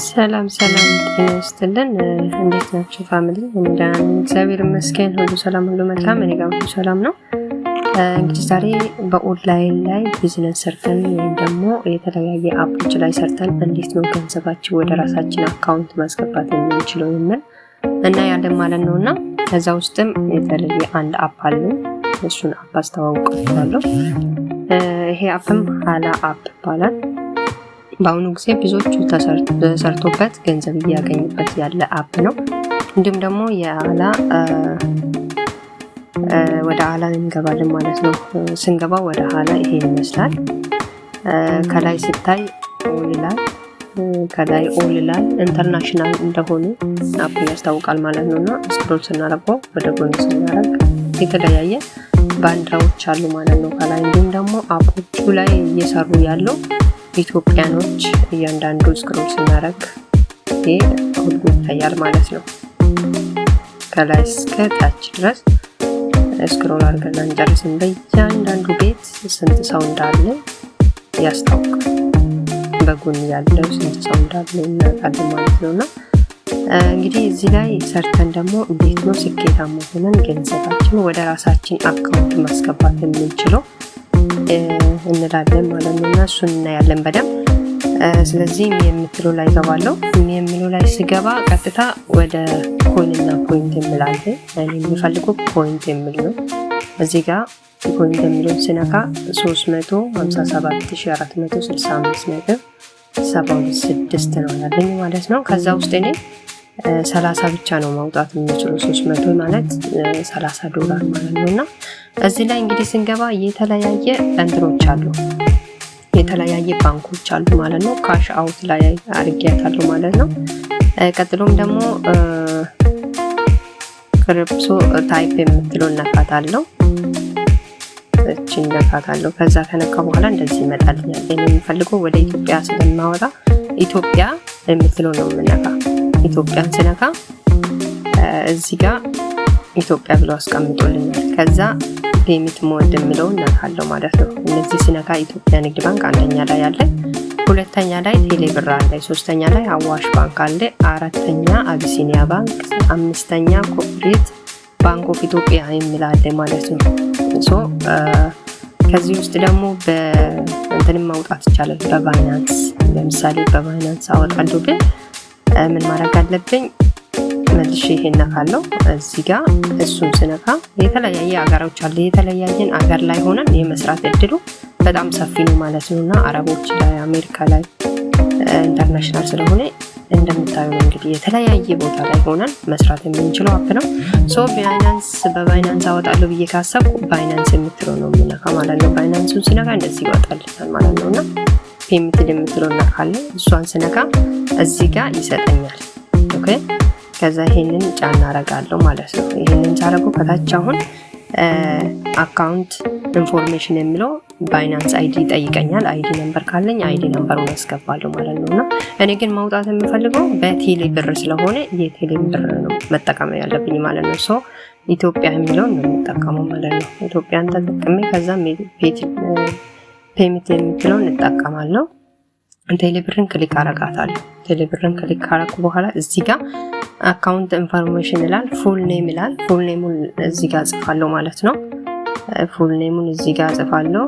ሰላም ጤና ይስጥልን። እንዴት ናችሁ ፋሚሊ? እንደምን እግዚአብሔር ይመስገን ሁሉ ሰላም ሁሉ መልካም፣ እኔ ጋር ሁሉ ሰላም ነው። እንግዲህ ዛሬ በኦንላይን ላይ ቢዝነስ ሰርተን ወይም ደግሞ የተለያየ አፖች ላይ ሰርተን እንዴት ነው ገንዘባችን ወደ ራሳችን አካውንት ማስገባት የምንችለው የሚል እና ያለን ማለት ነውና ከዛ ውስጥም የተለየ አንድ አፕ አለ። እሱን አፕ አስተዋውቃለሁ። ይሄ አፕም ሀላ አፕ ይባላል። በአሁኑ ጊዜ ብዙዎቹ ተሰርቶበት ገንዘብ እያገኙበት ያለ አፕ ነው። እንዲሁም ደግሞ የሀላ ወደ ሀላ እንገባለን ማለት ነው። ስንገባ ወደ ሀላ ይሄ ይመስላል። ከላይ ሲታይ ኦል ይላል፣ ከላይ ኦል ይላል። ኢንተርናሽናል እንደሆነ አፕ ያስታውቃል ማለት ነውና ስክሮል ስናደርገው ወደ ጎን ስናደርግ የተለያየ ባንዲራዎች አሉ ማለት ነው ከላይ። እንዲሁም ደግሞ አፖቹ ላይ እየሰሩ ያለው ኢትዮጵያኖች እያንዳንዱ ስክሮል ስናደርግ ይሄ ሁሉ ይታያል ማለት ነው። ከላይ እስከ ታች ድረስ ስክሮል አድርገን አንጨርስም። በእያንዳንዱ ቤት ስንት ሰው እንዳለ ያስታውቃል። በጎን ያለው ስንት ሰው እንዳለ እናውቃለን ማለት ነውና እንግዲህ እዚህ ላይ ሰርተን ደግሞ እንዴት ነው ስኬታማ ሆነን ገንዘባችን ወደ ራሳችን አካውንት ማስገባት የምንችለው እንላለን ማለት ነውና እሱን እናያለን በደንብ። ስለዚህ የምትለው ላይ ገባለሁ። የምትለው ላይ ሲገባ ቀጥታ ወደ ኮይን እና ፖይንት የምላለን። እኔ የሚፈልገው ፖይንት የሚል ነው። እዚህ ጋር ፖይንት የሚለውን ስነካ 357465.76 ነው ያለኝ ማለት ነው። ከዛ ውስጥ እኔ 30 ብቻ ነው ማውጣት የምችለው። 300 ማለት $30 ማለት ነውና እዚህ ላይ እንግዲህ ስንገባ የተለያየ እንትኖች አሉ፣ የተለያየ ባንኮች አሉ ማለት ነው። ካሽ አውት ላይ አርጊያታለሁ ማለት ነው። ቀጥሎም ደግሞ ክሪፕቶ ታይፕ የምትለው ነካታለሁ። እቺን ነካታለሁ። ከዛ ከነካ በኋላ እንደዚህ ይመጣልኛል። እኔ የምፈልገው ወደ ኢትዮጵያ ስለማወጣ ኢትዮጵያ የምትለው ነው የምነካ። ኢትዮጵያን ስነካ እዚህ ጋር ኢትዮጵያ ብሎ አስቀምጦልኛል። ከዛ ፔሜንት ሞድ የሚለውን ነካለው ማለት ነው። እነዚህ ስነካ ኢትዮጵያ ንግድ ባንክ አንደኛ ላይ አለ፣ ሁለተኛ ላይ ቴሌብር አለ፣ ሶስተኛ ላይ አዋሽ ባንክ አለ፣ አራተኛ አቢሲኒያ ባንክ፣ አምስተኛ ኮርፖሬት ባንክ ኦፍ ኢትዮጵያ የሚል አለ ማለት ነው። ከዚህ ውስጥ ደግሞ በእንትን ማውጣት ይቻላል። በባይናንስ ለምሳሌ በባይናንስ አወጣለሁ ግን ምን ማድረግ አለብኝ? መልሼ ይሄን ነካለው። እዚህ ጋር እሱን ስነካ የተለያየ አገሮች አለ። የተለያየን አገር ላይ ሆነን የመስራት እድሉ በጣም ሰፊ ነው ማለት ነውና አረቦች ላይ፣ አሜሪካ ላይ ኢንተርናሽናል ስለሆነ እንደምታዩ እንግዲህ የተለያየ ቦታ ላይ ሆነን መስራት የምንችለው አፕ ነው። በባይናንስ አወጣለሁ ብዬ ካሰብኩ ባይናንስ የምትለው ነው የምነካ ማለት ነው። ባይናንሱን ስነካ እንደዚህ ይወጣልኛል ማለት ነውና ፔሜንት የምትለው ነካለን። እሷን ስነካ እዚህ ጋር ይሰጠኛል። ኦኬ ከዛ ይሄንን ጫና አረጋለሁ ማለት ነው። ይሄንን ሳረገው ከታች አሁን አካውንት ኢንፎርሜሽን የሚለው ባይናንስ አይዲ ይጠይቀኛል። አይዲ ነምበር ካለኝ አይዲ ነምበሩን አስገባለሁ ማለት ነውና እኔ ግን ማውጣት የምፈልገው በቴሌ ብር ስለሆነ የቴሌ ብር ነው መጠቀም ያለብኝ ማለት ነው። ኢትዮጵያ የሚለውን ነው የምጠቀመው ማለት ነው። ኢትዮጵያን ተጠቅሜ ከዛም ፔሜንት የምትለውን እንጠቀማለሁ። ቴሌብርን ክሊክ አረጋታለሁ። ቴሌብርን ክሊክ ካረኩ በኋላ እዚህ ጋር አካውንት ኢንፎርሜሽን ይላል፣ ፉል ኔም ይላል። ፉል ኔሙን እዚህ ጋር ጽፋለሁ ማለት ነው። ፉል ኔሙን እዚህ ጋር ጽፋለሁ።